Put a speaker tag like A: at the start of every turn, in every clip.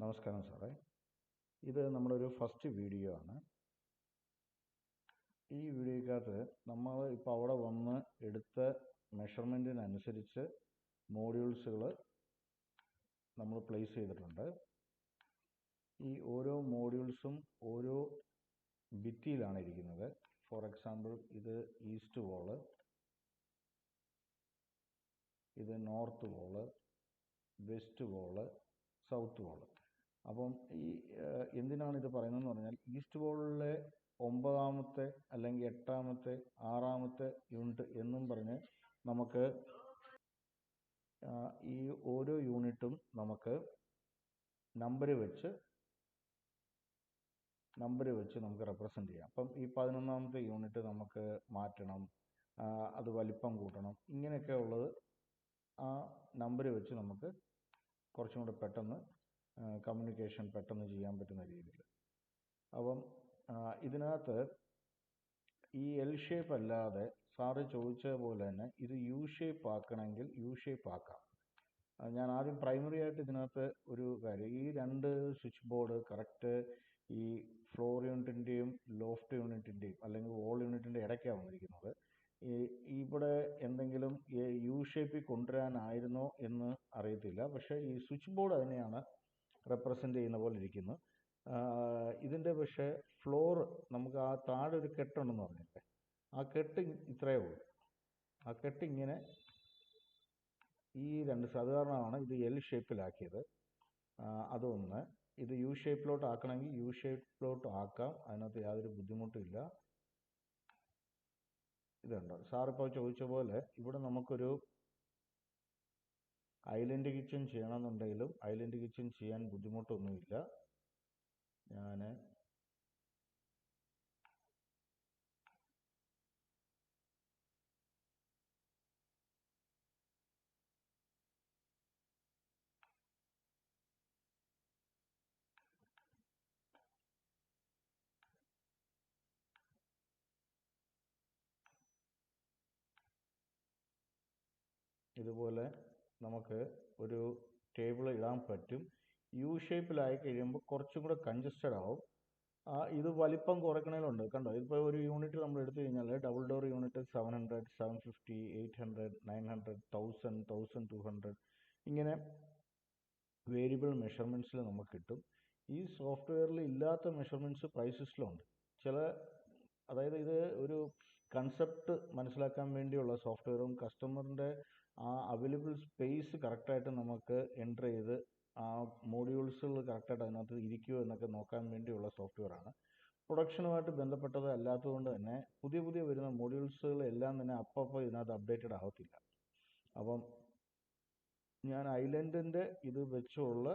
A: നമസ്കാരം സാറേ, ഇത് നമ്മുടെ ഒരു ഫസ്റ്റ് വീഡിയോ ആണ്. ഈ വീഡിയോയ്ക്കകത്ത് നമ്മൾ ഇപ്പോൾ അവിടെ വന്ന് എടുത്ത മെഷർമെൻറ്റിനനുസരിച്ച് മോഡ്യൂൾസുകൾ നമ്മൾ പ്ലേസ് ചെയ്തിട്ടുണ്ട്. ഈ ഓരോ മോഡ്യൂൾസും ഓരോ ഭിത്തിയിലാണ് ഇരിക്കുന്നത്. ഫോർ എക്സാമ്പിൾ, ഇത് ഈസ്റ്റ് വോള്, ഇത് north wall, west wall, south wall. അപ്പം ഈ എന്തിനാണ് ഇത് പറയുന്നതെന്ന് പറഞ്ഞാൽ, ഈസ്റ്റ് വോളിലെ 9ാമത്തെ അല്ലെങ്കിൽ 8ാമത്തെ 6ാമത്തെ യൂണിറ്റ് എന്നും പറഞ്ഞ് നമുക്ക് ഈ ഓരോ യൂണിറ്റും നമുക്ക് നമ്പർ വെച്ച് നമുക്ക് റെപ്രസെൻ്റ് ചെയ്യാം. അപ്പം ഈ 11ാമത്തെ യൂണിറ്റ് നമുക്ക് മാറ്റണം, അത് വലിപ്പം കൂട്ടണം, ഇങ്ങനെയൊക്കെ ഉള്ളത് ആ നമ്പർ വെച്ച് നമുക്ക് കുറച്ചും കൂടെ പെട്ടെന്ന് കമ്മ്യൂണിക്കേഷൻ പെട്ടെന്ന് ചെയ്യാൻ പറ്റുന്ന രീതിയിൽ. അപ്പം ഇതിനകത്ത് ഈ എൽ ഷേപ്പ് അല്ലാതെ സാറ് ചോദിച്ച പോലെ തന്നെ ഇത് യു ഷേപ്പ് ആക്കണമെങ്കിൽ യു ഷേപ്പ് ആക്കാം. ഞാൻ ആദ്യം പ്രൈമറി ആയിട്ട് ഇതിനകത്ത് ഒരു കാര്യം, ഈ 2 സ്വിച്ച് ബോർഡ് കറക്റ്റ് ഈ ഫ്ലോർ യൂണിറ്റിൻ്റെയും ലോഫ്റ്റ് യൂണിറ്റിൻ്റെയും അല്ലെങ്കിൽ വോൾ യൂണിറ്റിൻ്റെ ഇടയ്ക്കാണ് വന്നിരിക്കുന്നത്. ഇവിടെ എന്തെങ്കിലും യു ഷേപ്പിൽ കൊണ്ടുവരാനായിരുന്നോ എന്ന് അറിയത്തില്ല. പക്ഷേ ഈ സ്വിച്ച് ബോർഡ് അതിനെയാണ് റെപ്രസെൻ്റ് ചെയ്യുന്ന പോലെ ഇരിക്കുന്നു. ഇതിൻ്റെ പക്ഷേ ഫ്ലോർ നമുക്ക് ആ താഴെ ഒരു കെട്ടുണ്ടെന്ന് പറഞ്ഞില്ലേ, ആ കെട്ട് ഇത്രയേ ഉള്ളൂ. ആ കെട്ട് ഇങ്ങനെ ഈ 2 സാധാരണമാണ് ഇത് എൽ ഷേപ്പിലാക്കിയത്. അതൊന്ന്. ഇത് യു ഷേപ്പിലോട്ട് ആക്കണമെങ്കിൽ യു ഷേപ്പിലോട്ട് ആക്കാം, അതിനകത്ത് യാതൊരു ബുദ്ധിമുട്ടും ഇല്ല. ഇതുണ്ട് സാറിപ്പോൾ ചോദിച്ച പോലെ ഇവിടെ നമുക്കൊരു ഐലൻഡ് കിച്ചൺ ചെയ്യണമെന്നുണ്ടെങ്കിലും ഐലൻഡ് കിച്ചൺ ചെയ്യാൻ ബുദ്ധിമുട്ടൊന്നുമില്ല. ഞാൻ ഇതുപോലെ നമുക്ക് ഒരു ടേബിൾ ഇടാൻ പറ്റും. യു ഷേപ്പിലായി കഴിയുമ്പോൾ കുറച്ചും കൂടെ കൺജസ്റ്റഡ് ആവും. ഇത് വലിപ്പം കുറയ്ക്കണേലുണ്ട്. കണ്ടോ, ഇപ്പോൾ ഒരു യൂണിറ്റ് നമ്മൾ എടുത്തു കഴിഞ്ഞാൽ ഡബിൾ ഡോർ യൂണിറ്റ് 700, 750, 800, 900, 1000, 1200 ഇങ്ങനെ വേരിയബിൾ മെഷർമെൻറ്റ്സിൽ നമുക്ക് കിട്ടും. ഈ സോഫ്റ്റ്വെയറിൽ ഇല്ലാത്ത മെഷർമെൻറ്റ്സ് പ്രൈസസിലുണ്ട്. അതായത് ഇത് ഒരു കൺസെപ്റ്റ് മനസ്സിലാക്കാൻ വേണ്ടിയുള്ള സോഫ്റ്റ്വെയറും കസ്റ്റമറിൻ്റെ ആ അവൈലബിൾ സ്പേസ് കറക്റ്റായിട്ട് നമുക്ക് എൻ്റർ ചെയ്ത് ആ മോഡ്യൂൾസുകൾ കറക്റ്റായിട്ട് അതിനകത്ത് ഇരിക്കുമോ എന്നൊക്കെ നോക്കാൻ വേണ്ടിയുള്ള സോഫ്റ്റ്വെയറാണ്. പ്രൊഡക്ഷനുമായിട്ട് ബന്ധപ്പെട്ടത് അല്ലാത്തതുകൊണ്ട് തന്നെ പുതിയ വരുന്ന മോഡ്യൂൾസുകൾ എല്ലാം തന്നെ അപ്പോൾ ഇതിനകത്ത് അപ്ഡേറ്റഡ് ആവത്തില്ല. അപ്പം ഞാൻ ഐലൻഡിൻ്റെ ഇത് വെച്ചുള്ള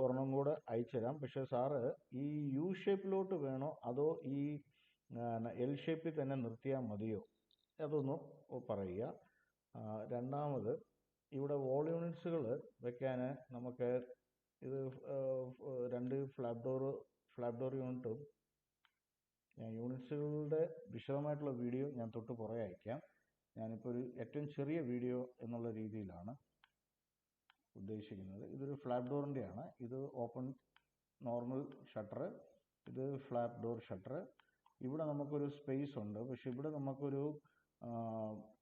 A: ഒരെണ്ണം കൂടെ അയച്ചു തരാം. പക്ഷേ സാറ് ഈ യു ഷേപ്പിലോട്ട് വേണോ അതോ ഈ എൽ ഷേപ്പിൽ തന്നെ നിർത്തിയാൽ മതിയോ, അതൊന്ന് പറയുക. രണ്ടാമത്, ഇവിടെ വോൾ യൂണിറ്റ്സുകൾ വെക്കാൻ നമുക്ക് ഇത് 2 ഫ്ലാപ്പ് ഡോർ യൂണിറ്റും യൂണിറ്റ്സുകളുടെ വിശദമായിട്ടുള്ള വീഡിയോ ഞാൻ തൊട്ട് പുറകെ അയക്കാം. ഞാനിപ്പോൾ ഒരു ഏറ്റവും ചെറിയ വീഡിയോ എന്നുള്ള രീതിയിലാണ് ഉദ്ദേശിക്കുന്നത്. ഇതൊരു ഫ്ലാപ്പ് ഡോറിൻ്റെയാണ്. ഇത് ഓപ്പൺ നോർമൽ ഷട്ടർ, ഇത് ഫ്ലാപ്പ് ഡോർ ഷട്ടർ. ഇവിടെ നമുക്കൊരു സ്പേസ് ഉണ്ട്. പക്ഷെ ഇവിടെ നമുക്കൊരു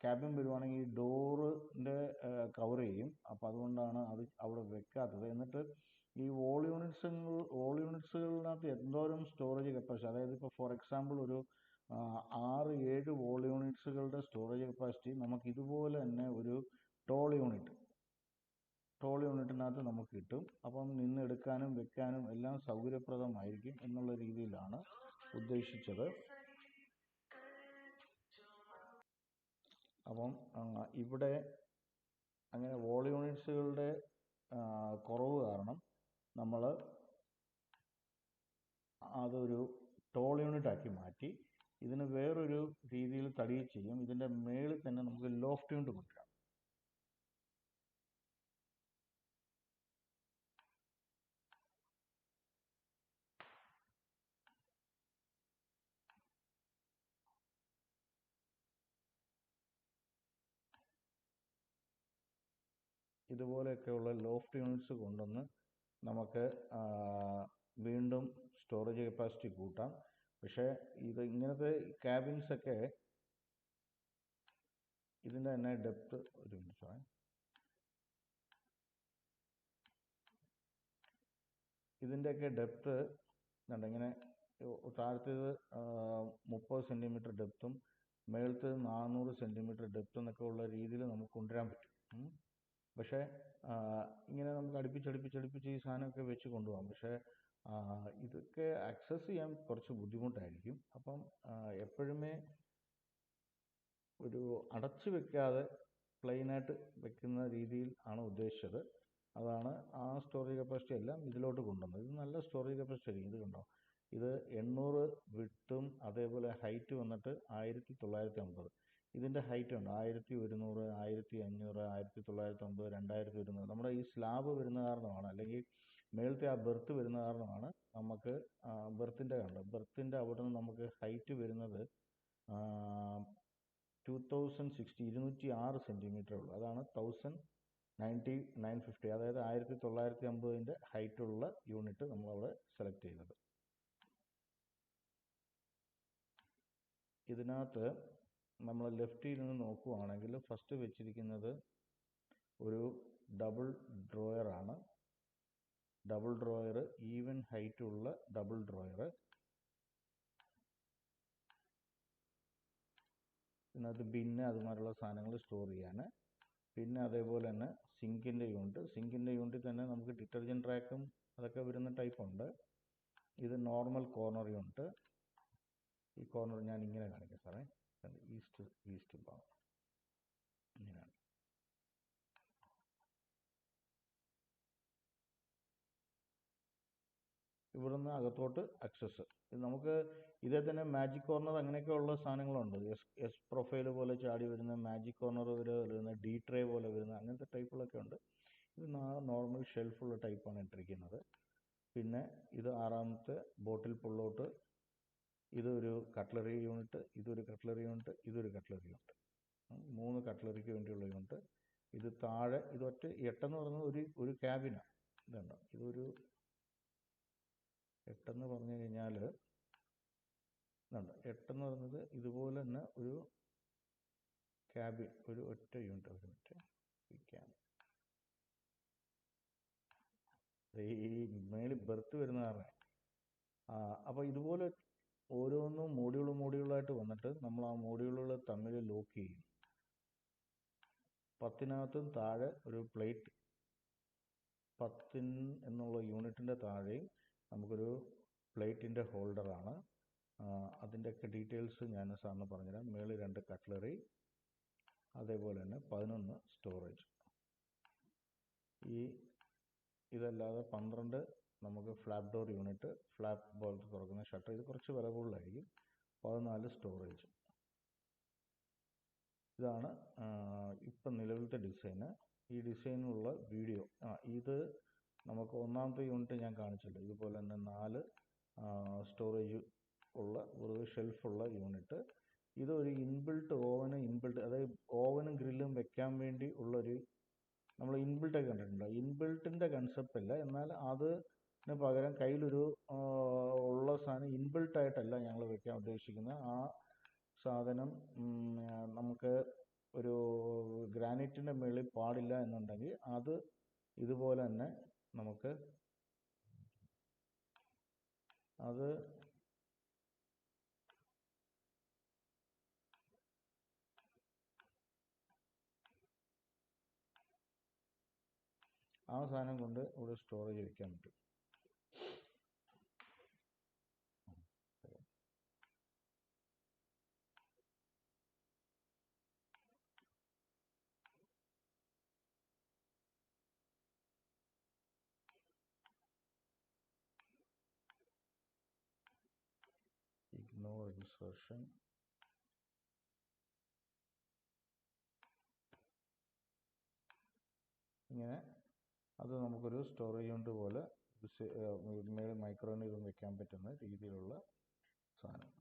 A: ക്യാബിൻ വരുവാണെങ്കിൽ ഡോറിൻ്റെ കവർ ചെയ്യും. അപ്പോൾ അതുകൊണ്ടാണ് അത് അവിടെ വെക്കാത്തത്. എന്നിട്ട് ഈ വോൾ യൂണിറ്റ്സുകളിനകത്ത് എന്തോരം സ്റ്റോറേജ് കപ്പാസിറ്റി, അതായത് ഇപ്പോൾ ഫോർ എക്സാമ്പിൾ ഒരു 6-7 വോൾ യൂണിറ്റ്സുകളുടെ സ്റ്റോറേജ് കപ്പാസിറ്റി നമുക്ക് ഇതുപോലെ തന്നെ ഒരു ടോൾ യൂണിറ്റിനകത്ത് നമുക്ക് കിട്ടും. അപ്പം നിന്നെടുക്കാനും വെക്കാനും എല്ലാം സൗകര്യപ്രദമായിരിക്കും എന്നുള്ള രീതിയിലാണ് ഉദ്ദേശിച്ചത്. അപ്പം ഇവിടെ അങ്ങനെ വോൾ യൂണിറ്റ്സുകളുടെ കുറവ് കാരണം നമ്മൾ അതൊരു ടോൾ യൂണിറ്റാക്കി മാറ്റി. ഇതിന് വേറൊരു രീതിയിൽ തടി ചെയ്യും. ഇതിൻ്റെ മേളിൽ തന്നെ നമുക്ക് ലോഫ്റ്റ് യൂണിറ്റ് കൊണ്ടുവരാം. ഇതുപോലെയൊക്കെയുള്ള ലോഫ്റ്റ് യൂണിറ്റ്സ് കൊണ്ടുവന്ന് നമുക്ക് വീണ്ടും സ്റ്റോറേജ് കപ്പാസിറ്റി കൂട്ടാം. പക്ഷേ ഇത് ഇങ്ങനത്തെ ക്യാബിൻസൊക്കെ ഇതിൻ്റെ തന്നെ ഡെപ്ത്, ഒരു മിനിറ്റ്, ഇതിൻ്റെയൊക്കെ ഡെപ്ത് ഇങ്ങനെ താഴത്തേത് 30 സെൻറ്റിമീറ്റർ ഡെപ്തും മേളത്തേത് 400 സെൻറ്റിമീറ്റർ ഡെപ്ത് എന്നൊക്കെ ഉള്ള രീതിയിൽ നമുക്ക് കൊണ്ടുവരാൻ പറ്റും. പക്ഷേ ഇങ്ങനെ നമുക്ക് അടുപ്പിച്ചടുപ്പിച്ച് ഈ സാധനമൊക്കെ വെച്ച് കൊണ്ടുപോകാം. പക്ഷേ ഇതൊക്കെ ആക്സസ് ചെയ്യാൻ കുറച്ച് ബുദ്ധിമുട്ടായിരിക്കും. അപ്പം എപ്പോഴുമേ ഒരു അടച്ചു വെക്കാതെ പ്ലെയിനായിട്ട് വെക്കുന്ന രീതിയിൽ ആണ് ഉദ്ദേശിച്ചത്. അതാണ് ആ സ്റ്റോറേജ് കപ്പാസിറ്റി എല്ലാം ഇതിലോട്ട് കൊണ്ടുവന്നത്. ഇത് നല്ല സ്റ്റോറേജ് കപ്പാസിറ്റി ആയിരിക്കും. ഇത് കണ്ടോ, ഇത് 800 വിട്ടും അതേപോലെ ഹൈറ്റ് വന്നിട്ട് 1950. ഇതിൻ്റെ ഹൈറ്റ് ഉണ്ട് 1100, 1500, 1950, 2100. നമ്മുടെ ഈ സ്ലാബ് വരുന്ന കാരണമാണ്, അല്ലെങ്കിൽ മേളത്തെ ആ ബെർത്ത് വരുന്ന കാരണമാണ് നമുക്ക് ബെർത്തിൻ്റെ അവിടെ നിന്ന് നമുക്ക് ഹൈറ്റ് വരുന്നത് 2060, 206 സെൻറ്റിമീറ്റർ ഉള്ളൂ. അതാണ് 1950, അതായത് 1950 ഹൈറ്റുള്ള യൂണിറ്റ് നമ്മളവിടെ സെലക്ട് ചെയ്തത്. ഇതിനകത്ത് നമ്മൾ ലെഫ്റ്റിൽ നിന്ന് നോക്കുകയാണെങ്കിൽ ഫസ്റ്റ് വെച്ചിരിക്കുന്നത് ഒരു ഡബിൾ ഡ്രോയറാണ്. ഡബിൾ ഡ്രോയർ, ഈവൻ ഹൈറ്റുള്ള ഡബിൾ ഡ്രോയർ. ഇതിനകത്ത് ബിന്ന് അതുമാതിരിയുള്ള സാധനങ്ങൾ സ്റ്റോർ ചെയ്യാൻ. പിന്നെ അതേപോലെ തന്നെ സിങ്കിൻ്റെ യൂണിറ്റ് തന്നെ നമുക്ക് ഡിറ്റർജൻറ്റ് റാക്കും അതൊക്കെ വരുന്ന ടൈപ്പ് ഉണ്ട്. ഇത് നോർമൽ കോർണർ യൂണിറ്റ്. ഈ കോർണർ ഞാൻ ഇങ്ങനെ കാണിക്കാം സാറേ, ഈസ്റ്റ് ഭാഗം ഇങ്ങനെയാണ്. ഇവിടുന്ന് അകത്തോട്ട് അക്സസ്. നമുക്ക് ഇതേ തന്നെ മാജിക് കോർണർ അങ്ങനെയൊക്കെയുള്ള സാധനങ്ങളുണ്ട്. എസ് പ്രൊഫൈൽ പോലെ ചാടി വരുന്ന, മാജിക് കോർണർ വരുന്ന, ഡി ട്രേ പോലെ വരുന്ന അങ്ങനത്തെ ടൈപ്പുകളൊക്കെ ഉണ്ട്. ഇത് നോർമൽ ഷെൽഫുള്ള ടൈപ്പാണ് ഇട്ടിരിക്കുന്നത്. പിന്നെ ഇത് 6ാമത്തെ ബോട്ടിൽ പുള്ളോട്ട്. ഇതൊരു കട്ട്ലറി യൂണിറ്റ്, ഇതൊരു കട്ട്ലറി യൂണിറ്റ്, ഇതൊരു കട്ട്ലറി യൂണിറ്റ്. 3 കട്ട്ലറിക്ക് വേണ്ടിയുള്ള യൂണിറ്റ്. ഇത് താഴെ ഇതൊറ്റ 8 എന്ന് പറയുന്നത് ഒരു ക്യാബിനാണ്. ഇതുണ്ടോ, ഇതൊരു 8 എന്ന് പറഞ്ഞു കഴിഞ്ഞാൽ 8 എന്ന് പറയുന്നത് ഇതുപോലെ തന്നെ ഒരു ക്യാബിൻ, ഒരു ഒറ്റ യൂണിറ്റ്. ഈ ക്യാബിൻ ഈ മേളിൽ ബെർത്ത് വരുന്ന കാരണം. അപ്പോൾ ഇതുപോലെ ഓരോന്നും മോഡ്യൂളായിട്ട് വന്നിട്ട് നമ്മൾ ആ മോഡ്യൂളുകൾ തമ്മിൽ ലോക്ക് ചെയ്യും. 10-നകത്തും താഴെ ഒരു പ്ലേറ്റ്, 10 എന്നുള്ള യൂണിറ്റിൻ്റെ താഴെയും നമുക്കൊരു പ്ലേറ്റിൻ്റെ ഹോൾഡറാണ്. അതിൻ്റെയൊക്കെ ഡീറ്റെയിൽസ് ഞാൻ സാറിന് പറഞ്ഞുതരാം. മേളിൽ 2 കട്ട്ലറി, അതേപോലെ തന്നെ 11 സ്റ്റോറേജ്. ഇതല്ലാതെ 12 നമുക്ക് ഫ്ലാപ്പ് ഡോർ യൂണിറ്റ്, ഫ്ലാപ്പ് പോലത്തെ തുറക്കുന്ന ഷട്ടർ. ഇത് കുറച്ച് വില കൂടുതലായിരിക്കും. 14 സ്റ്റോറേജ്. ഇതാണ് ഇപ്പം നിലവിലത്തെ ഡിസൈന്. ഈ ഡിസൈനുള്ള വീഡിയോ ഇത് നമുക്ക് 1ാമത്തെ യൂണിറ്റ് ഞാൻ കാണിച്ചല്ലോ. ഇതുപോലെ തന്നെ 4 സ്റ്റോറേജ് ഉള്ള ഒരു ഷെൽഫുള്ള യൂണിറ്റ്. ഇതൊരു ഇൻബിൽട്ട് അതായത് ഓവനും ഗ്രില്ലും വെക്കാൻ വേണ്ടി ഉള്ളൊരു, നമ്മൾ ഇൻബിൽട്ടൊക്കെ കണ്ടിട്ടുണ്ട്. ഇൻബിൽട്ടിൻ്റെ കൺസെപ്റ്റ് അല്ല, എന്നാൽ അതിന് പകരം കയ്യിലൊരു ഉള്ള സാധനം ഇൻബിൽട്ടായിട്ടല്ല ഞങ്ങൾ വെക്കാൻ ഉദ്ദേശിക്കുന്നത്. ആ സാധനം നമുക്ക് ഒരു ഗ്രാനൈറ്റിൻ്റെ മുകളിൽ പാടില്ല എന്നുണ്ടെങ്കിൽ അത് ഇതുപോലെ തന്നെ നമുക്ക് അത് ആ സാധനം കൊണ്ട് ഇവിടെ സ്റ്റോറേജ് വെക്കാൻ പറ്റും. Ignore insertion. ഇങ്ങനെ അത് നമുക്കൊരു സ്റ്റോറേജ് യൂണിറ്റ് പോലെ മൈക്രോവേവ് ഇതും വെക്കാൻ പറ്റുന്ന രീതിയിലുള്ള സാധനം.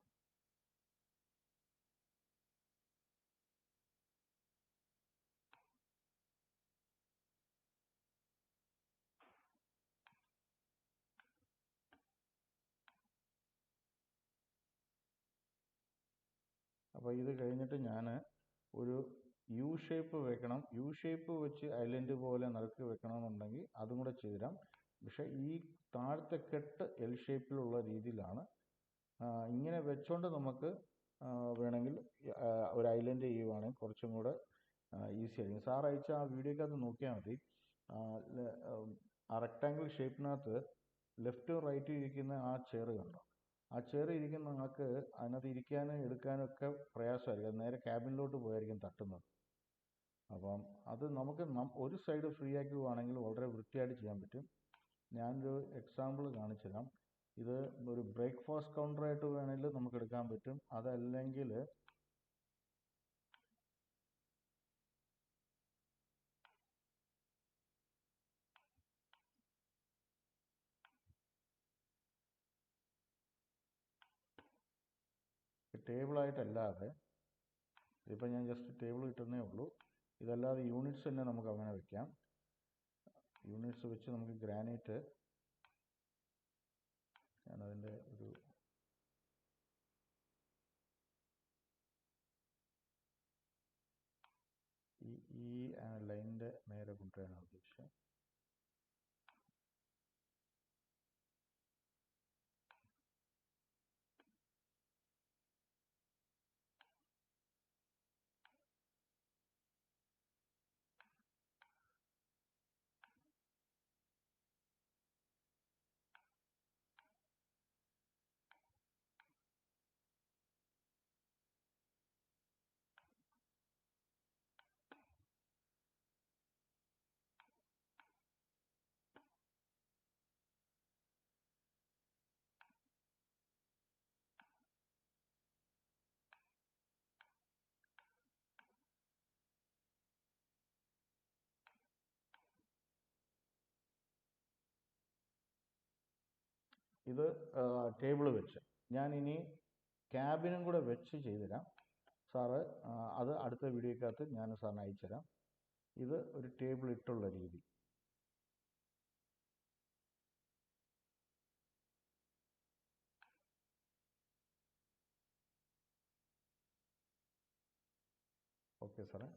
A: അപ്പോൾ ഇത് കഴിഞ്ഞിട്ട് ഞാൻ ഒരു യു ഷേപ്പ് വെക്കണം. യു ഷേപ്പ് വെച്ച് ഐലൻഡ് പോലെ നറുക്ക് വെക്കണമെന്നുണ്ടെങ്കിൽ അതും കൂടെ ചെയ്തുതരാം. പക്ഷേ ഈ താഴത്തെ കെട്ട് എൽ ഷേപ്പിലുള്ള രീതിയിലാണ്. ഇങ്ങനെ വെച്ചുകൊണ്ട് നമുക്ക് വേണമെങ്കിൽ ഒരു ഐലൻഡ് ചെയ്യുവാണെങ്കിൽ കുറച്ചും കൂടെ ഈസി ആയിരിക്കും. സാർ അയച്ച ആ വീഡിയോക്കകത്ത് നോക്കിയാൽ മതി. ആ റെക്ടാങ്കിൾ ഷേപ്പിനകത്ത് ലെഫ്റ്റും റൈറ്റും ഇരിക്കുന്ന ആ ചെയർ കണ്ടോ? ആ ചെയർ ഇരിക്കുന്ന ആൾക്ക് അതിനകത്ത് ഇരിക്കാനും എടുക്കാനും ഒക്കെ പ്രയാസമായിരിക്കും. അത് നേരെ ക്യാബിനിലോട്ട് പോയായിരിക്കും തട്ടുന്നത്. അപ്പം അത് നമുക്ക് ഒരു സൈഡ് ഫ്രീ ആക്കുകയാണെങ്കിൽ വളരെ വൃത്തിയായിട്ട് ചെയ്യാൻ പറ്റും. ഞാനൊരു എക്സാമ്പിൾ കാണിച്ചു തരാം. ഇത് ഒരു ബ്രേക്ക്ഫാസ്റ്റ് കൗണ്ടറായിട്ട് വേണമെങ്കിൽ നമുക്ക് എടുക്കാൻ പറ്റും. അതല്ലെങ്കിൽ ടേബിളായിട്ടല്ലാതെ, ഇതിപ്പോൾ ഞാൻ ജസ്റ്റ് ടേബിൾ ഇട്ടുന്നേ ഉള്ളൂ. ഇതല്ലാതെ യൂണിറ്റ്സ് തന്നെ നമുക്ക് അങ്ങനെ വെക്കാം. യൂണിറ്റ്സ് വെച്ച് നമുക്ക് ഗ്രാനൈറ്റ്, ഞാനതിൻ്റെ ഒരു ഈ ലൈനിൻ്റെ നേരെ കൊണ്ടുവരാനാണ് ഉദ്ദേശിച്ചത്. ഇത് ടേബിൾ വെച്ച് ഞാനിനി ക്യാബിനും കൂടെ വെച്ച് ചെയ്തുതരാം. സാറ് അത് അടുത്ത വീഡിയോക്കകത്ത് ഞാൻ സാറിന് അയച്ചുതരാം. ഇത് ഒരു ടേബിൾ ഇട്ടുള്ള രീതി. ഓക്കെ സാറേ.